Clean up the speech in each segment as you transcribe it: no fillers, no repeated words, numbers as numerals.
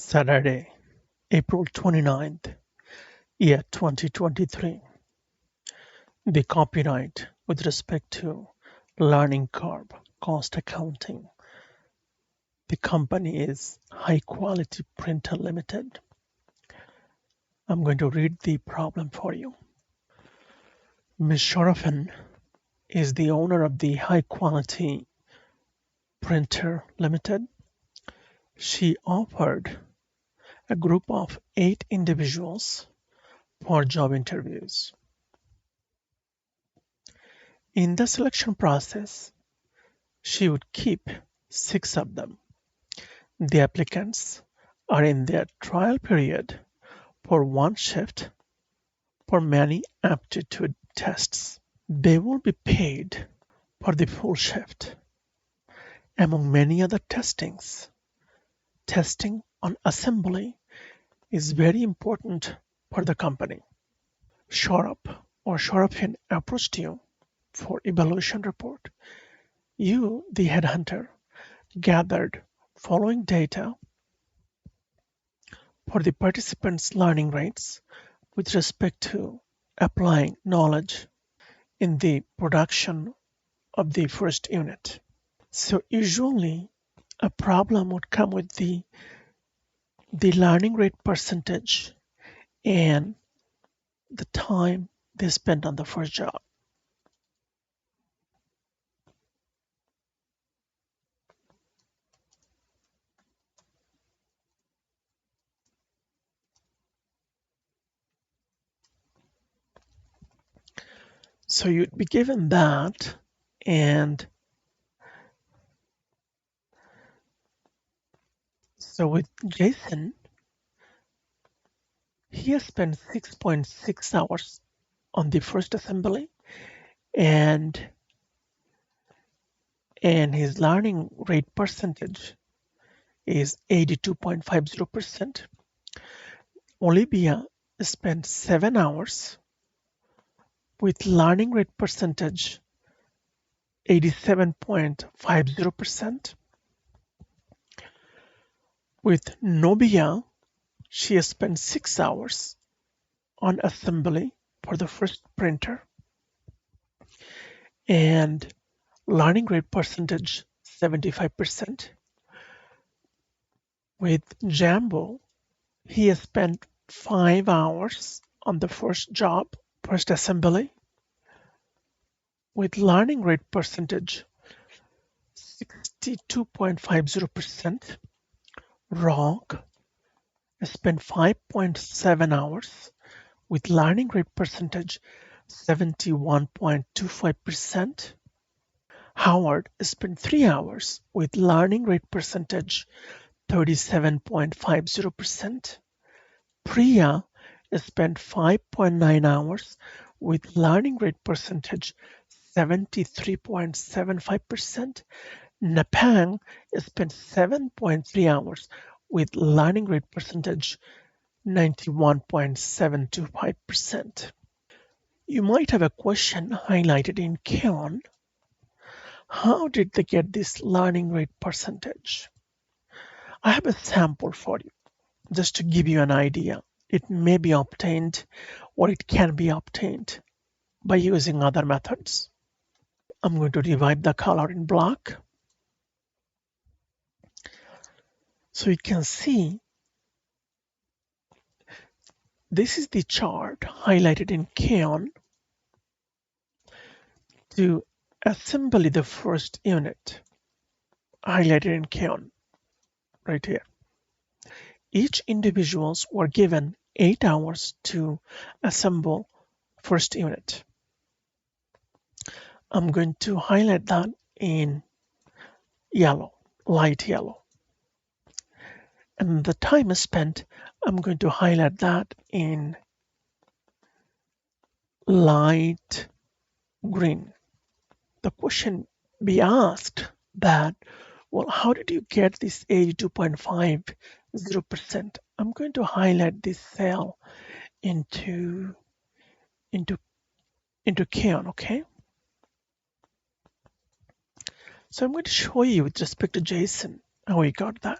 Saturday, April 29th, year 2023. The copyright with respect to Learning Corp cost accounting. The company is High Quality Printer Limited. I'm going to read the problem for you. Ms. Sharafin is the owner of the High Quality Printer Limited. She offered a group of 8 individuals for job interviews. In the selection process, she would keep 6 of them. The applicants are in their trial period for 1 shift for many aptitude tests. They will be paid for the full shift. Among many other testings, testing on assembly is very important for the company. Sharafin approached you for evaluation report. You, the headhunter, gathered following data for the participants' learning rates with respect to applying knowledge in the production of the first unit. So usually a problem would come with the learning rate percentage and the time they spent on the first job. So you'd be given that, and so with Jason, he has spent 6.6 hours on the first assembly, and his learning rate percentage is 82.50%. Olivia spent 7 hours with learning rate percentage 87.50%. With Nobia, she has spent 6 hours on assembly for the first printer and learning rate percentage 75%. With Jambo, he has spent 5 hours on the first assembly, with learning rate percentage 62.50%. Rock spent 5.7 hours with learning rate percentage 71.25%. Howard spent 3 hours with learning rate percentage 37.50%. Priya spent 5.9 hours with learning rate percentage 73.75%. Napang spent 7.3 hours with learning rate percentage 91.725%. You might have a question highlighted in Keon. How did they get this learning rate percentage? I have a sample for you, just to give you an idea. It may be obtained or it can be obtained by using other methods. I'm going to divide the color in black. So you can see this is the chart highlighted in Keon to assemble the first unit, highlighted in Keon right here. Each individuals were given 8 hours to assemble first unit. I'm going to highlight that in yellow, light yellow. And the time spent, I'm going to highlight that in light green. The question be asked that, well, how did you get this 82.50%? I'm going to highlight this cell into Keon, okay? So I'm going to show you with respect to Jason how he got that.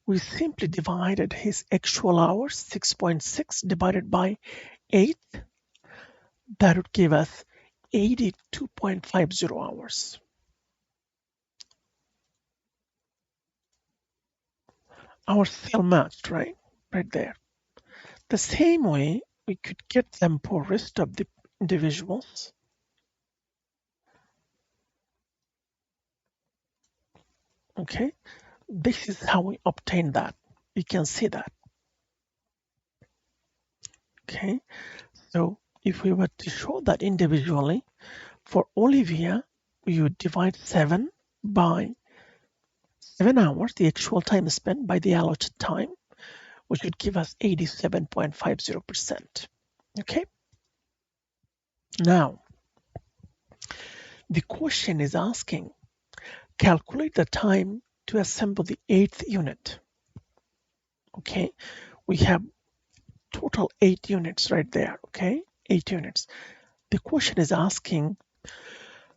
we simply divided his actual hours, 6.6 divided by 8. That would give us 82.50 hours. Our cell matched, right? Right there. The same way we could get them for rest of the individuals. Okay, this is how we obtain that. You can see that. Okay, so if we were to show that individually, for Olivia, we would divide 7 by 7 hours, the actual time spent by the allotted time, which would give us 87.50%. Okay, now the question is asking, calculate the time to assemble the 8th unit. Okay, we have total 8 units right there. Okay, 8 units. The question is asking,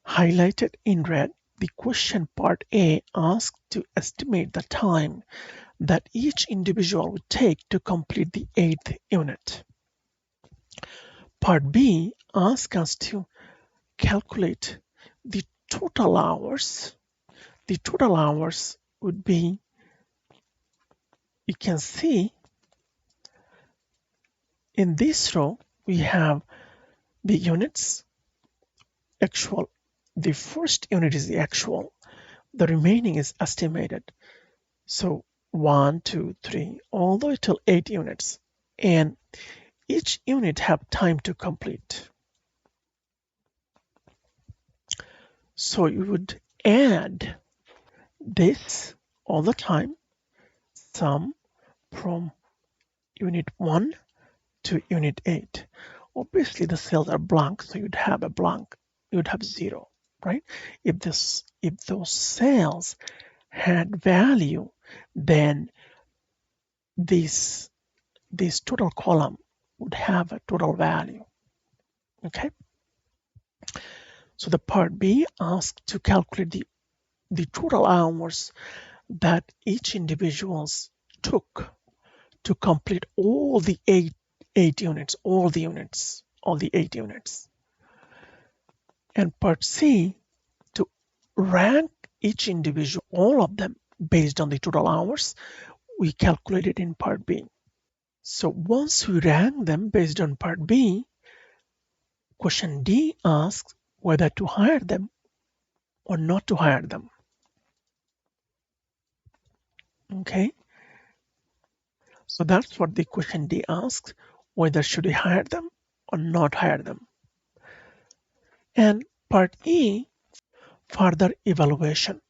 highlighted in red, the question part A asks to estimate the time that each individual would take to complete the 8th unit. Part B asks us to calculate the total hours. The total hours would be, you can see in this row, we have the units, actual. The first unit is the actual. The remaining is estimated. So 1, 2, 3, all the way till 8 units. And each unit have time to complete. So you would add this all the time, sum from unit 1 to unit 8. Obviously the cells are blank, so you'd have a blank, you'd have 0, right? If those cells had value, then this total column would have a total value. Okay, so the part B asks to calculate the total hours that each individuals took to complete all the eight units, all the 8 units. And part C, to rank each individual, all of them based on the total hours, we calculated in part B. So once we rank them based on part B, question D asks whether to hire them or not to hire them. Okay, so that's what the question D asks, whether should we hire them or not hire them. And part E, further evaluation,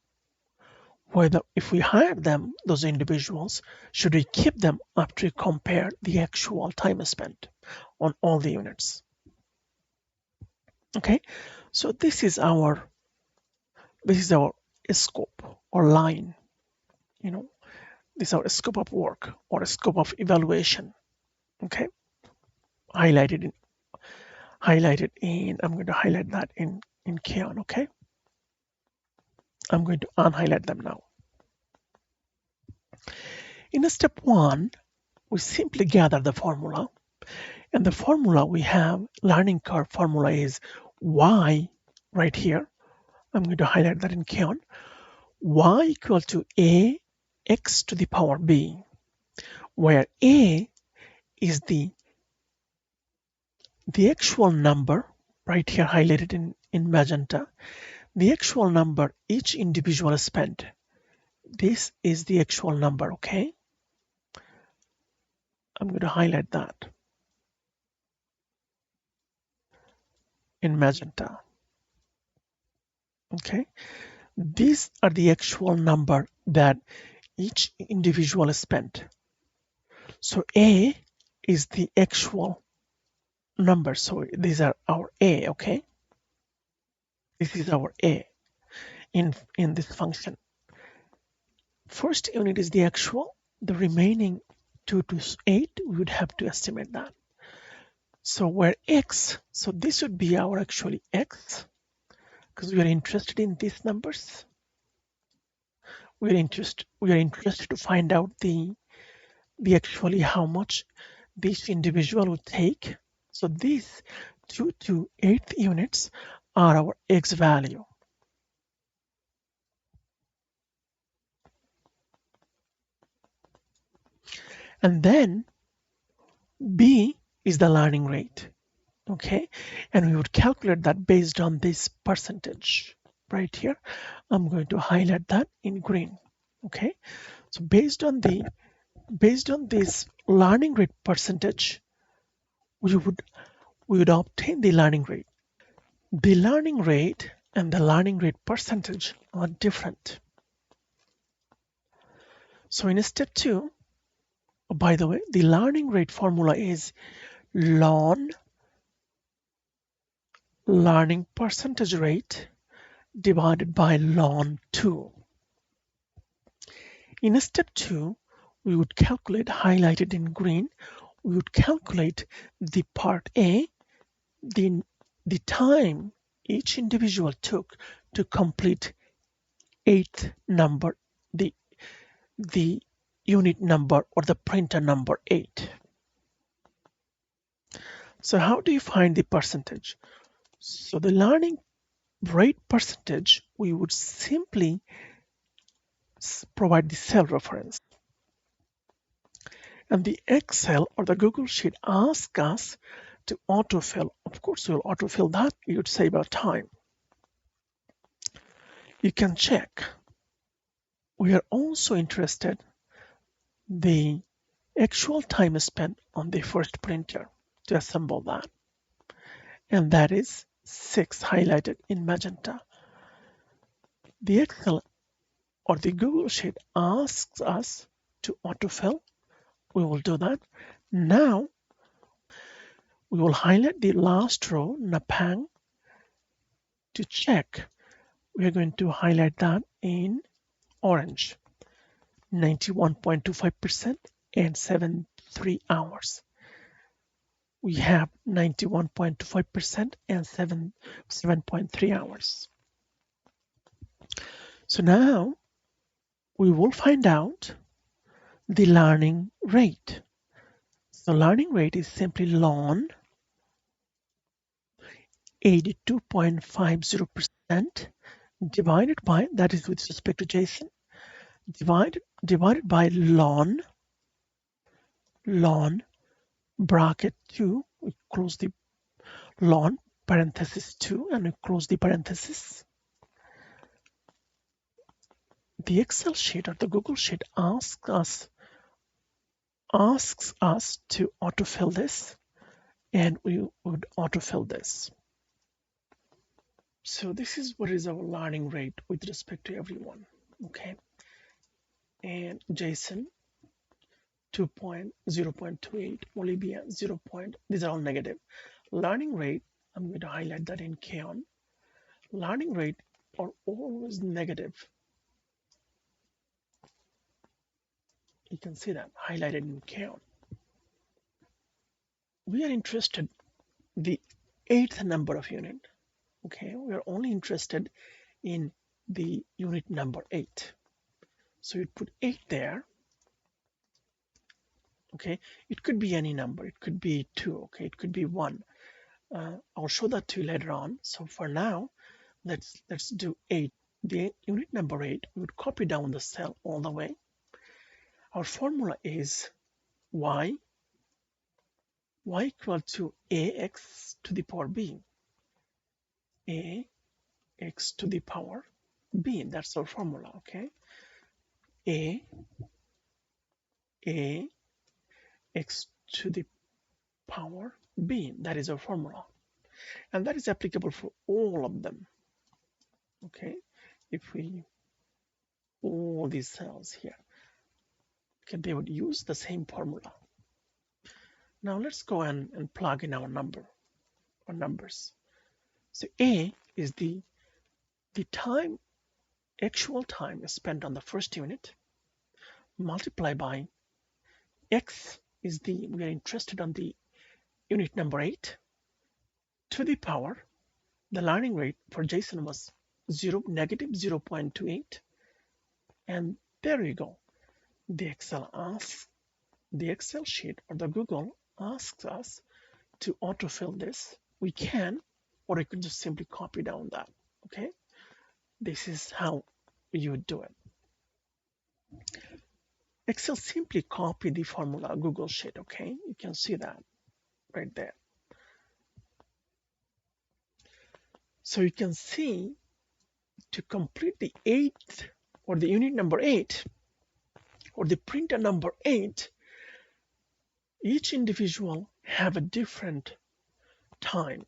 whether if we hire them, those individuals, should we keep them after we compare the actual time spent on all the units. Okay, so this is our scope or line, this is our scope of work or a scope of evaluation. Okay, highlighted in, I'm going to highlight that in Keon. Okay, I'm going to unhighlight them now. In step 1, we simply gather the formula, and the formula we have, learning curve formula, is y right here. I'm going to highlight that in Keon. Y equal to a x to the power b, where a is the actual number right here highlighted in magenta, the actual number each individual spent. This is the actual number. Okay, I'm going to highlight that in magenta. Okay, these are the actual number that each individual spent. So A is the actual number. So these are our A. Okay, this is our A in this function. First unit is the actual. The remaining 2 to 8, we would have to estimate that. So where x, so this would be our actually x, because we are interested in these numbers. we are interested to find out the actually how much this individual would take. So these 2 to 8th units are our x value. And then b is the learning rate. Okay, and we would calculate that based on this percentage right here. I'm going to highlight that in green. Okay, so based on this learning rate percentage, we would obtain the learning rate. The learning rate and the learning rate percentage are different. So in step 2, by the way, the learning rate formula is ln learning percentage rate divided by ln 2. In step 2, we would calculate, highlighted in green, we would calculate the part A, the time each individual took to complete 8th number, the unit number or the printer number 8. So how do you find the percentage? So the learning rate percentage, we would simply provide the cell reference. And the Excel or the Google Sheet asks us to autofill. Of course, we'll autofill that. It would save our time. You can check. We are also interested the actual time spent on the first printer to assemble that. And that is 6, highlighted in magenta. The Excel or the Google Sheet asks us to autofill. We will do that. Now, we will highlight the last row, Napang, to check. We are going to highlight that in orange, 91.25% and 7.3 hours. We have 91.25% and 7.3 hours. So now we will find out the learning rate. So learning rate is simply ln 82.50% divided by, that is with respect to JSON, divided by ln bracket 2, we close the ln parenthesis 2 and we close the parenthesis. The Excel sheet or the Google Sheet asks us to autofill this, and we would autofill this. So this is what is our learning rate with respect to everyone. Okay, and JSON 2.0.28, Olivia 0. These are all negative. Learning rate, I'm going to highlight that in Kaon. Learning rate are always negative. You can see that highlighted in Kaon. We are interested the 8th number of unit. Okay, we are only interested in the unit number 8. So you put 8 there. Okay, it could be any number. It could be 2. Okay, it could be 1. I'll show that to you later on. So for now, let's do 8. The unit number 8, we would copy down the cell all the way. Our formula is y equal to ax to the power b. Ax to the power b. That's our formula. Okay. X to the power b. That is our formula, and that is applicable for all of them. Okay, if we all these cells here, okay, they would use the same formula. Now let's go and plug in our number or numbers. So a is the time, actual time spent on the first unit, multiplied by x is we are interested on the unit number 8 to the power. The learning rate for JSON was negative 0.28 And there you go. The Excel sheet or the Google asks us to autofill this. We can, or we could just simply copy down that. Okay, this is how you would do it. Excel simply copy the formula Google Sheet. Okay, you can see that right there. So you can see, to complete the eighth or the unit number 8 or the printer number 8, each individual have a different time,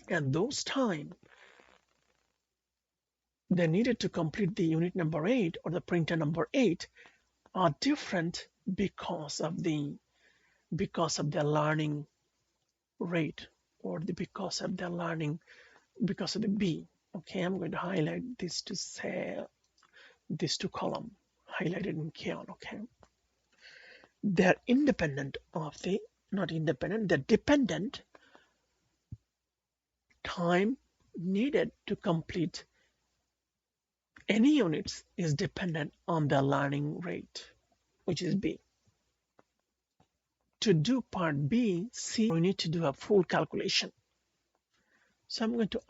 and those time they needed to complete the unit number 8 or the printer number 8 are different because of the learning rate, or because of the B. Okay, I'm going to highlight this to say these two column highlighted in cyan. Okay, they're independent of the, not independent, they're dependent time needed to complete any units is dependent on the learning rate, which is B. To do part B, C, we need to do a full calculation. So I'm going to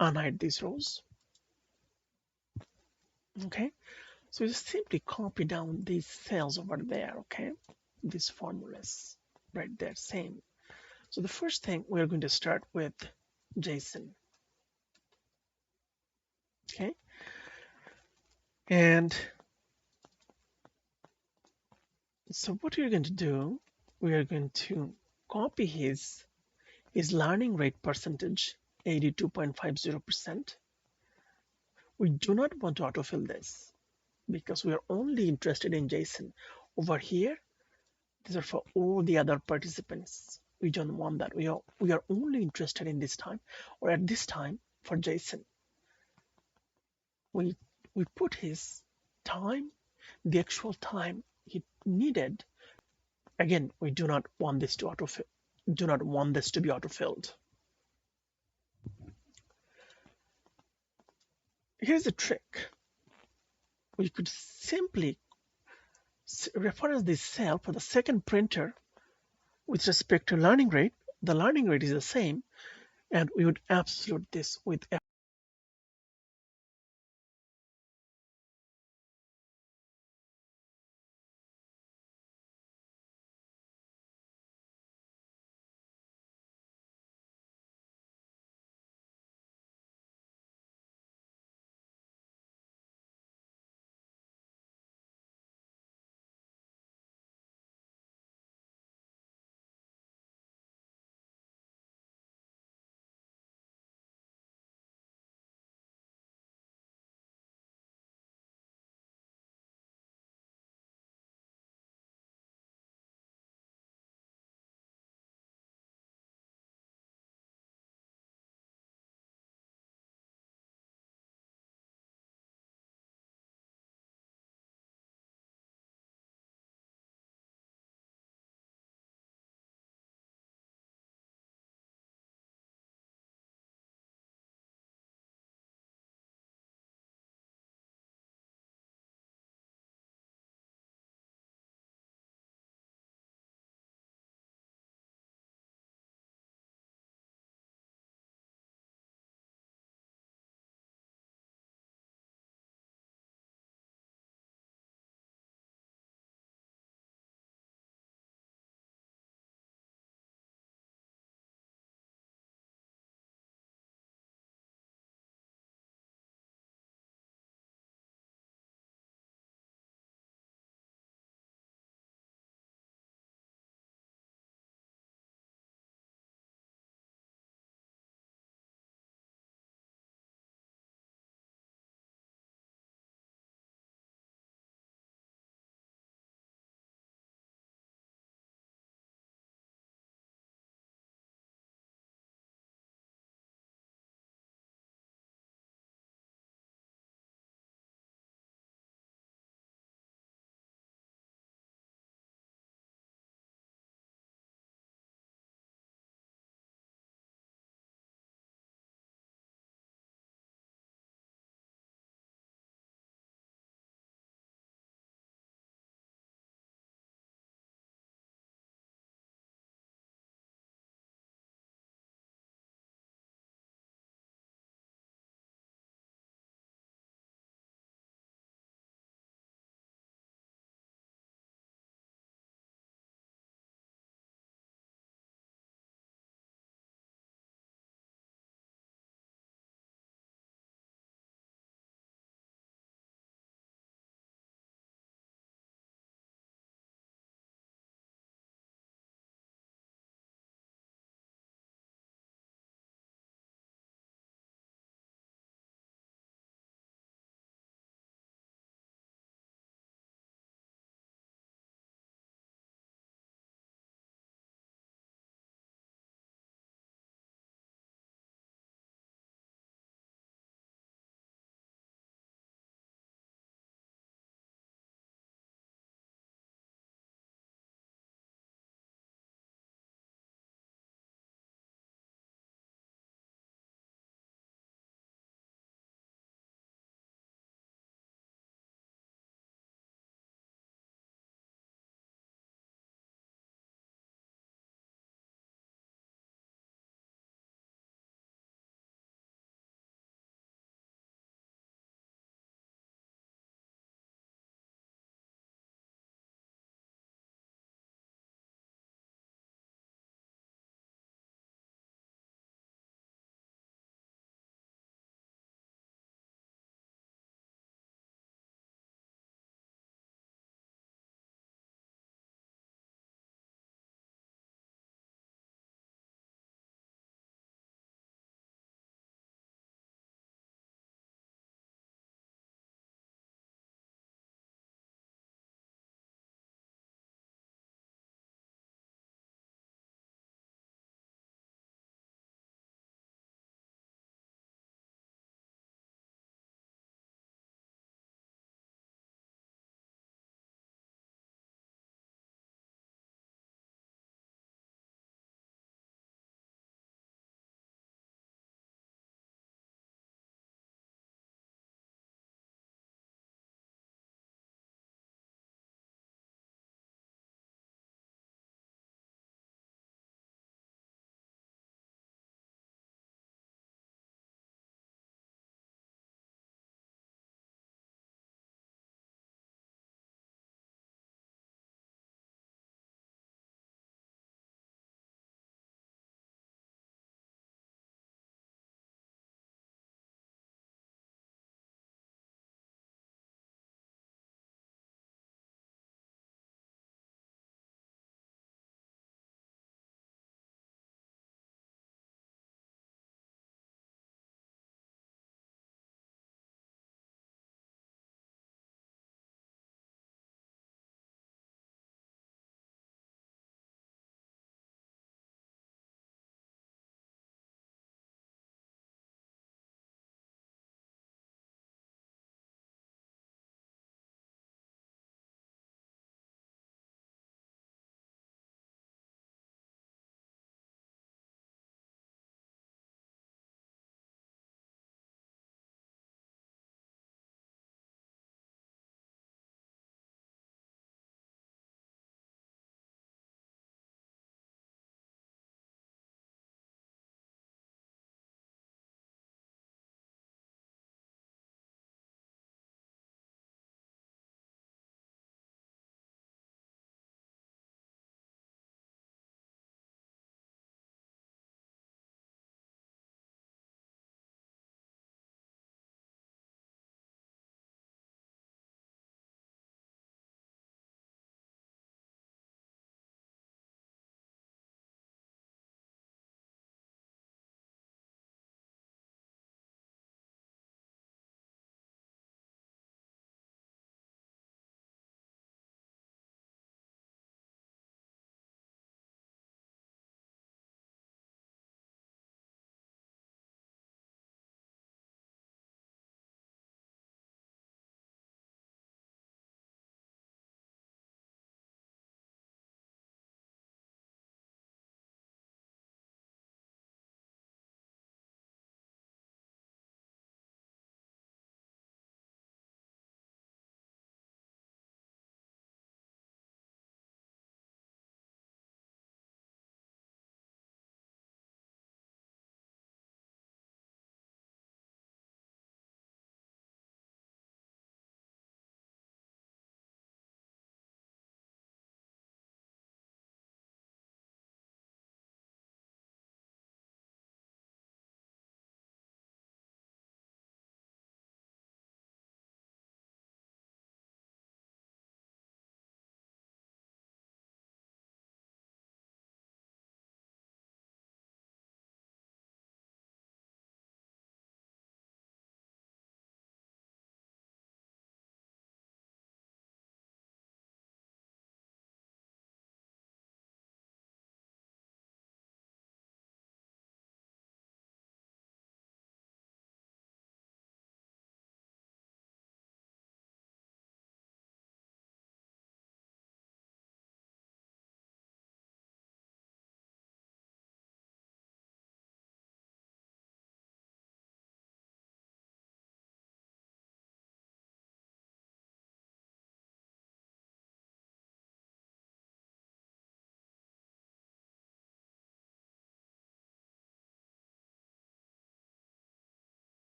unhide these rows. Okay, so just simply copy down these cells over there. Okay, these formulas right there, same. So the first thing, we're going to start with JSON. Okay, and so what we're going to do, we are going to copy his learning rate percentage, 82.50%. We do not want to autofill this because we are only interested in JSON. Over here, these are for all the other participants. We don't want that. We are only interested in this time, or at this time, for JSON. We put his time, the actual time he needed. Again, we do not want this to autofill. Do not want this to be autofilled. Here's a trick. We could simply reference this cell for the second printer with respect to learning rate. The learning rate is the same, and we would absolute this with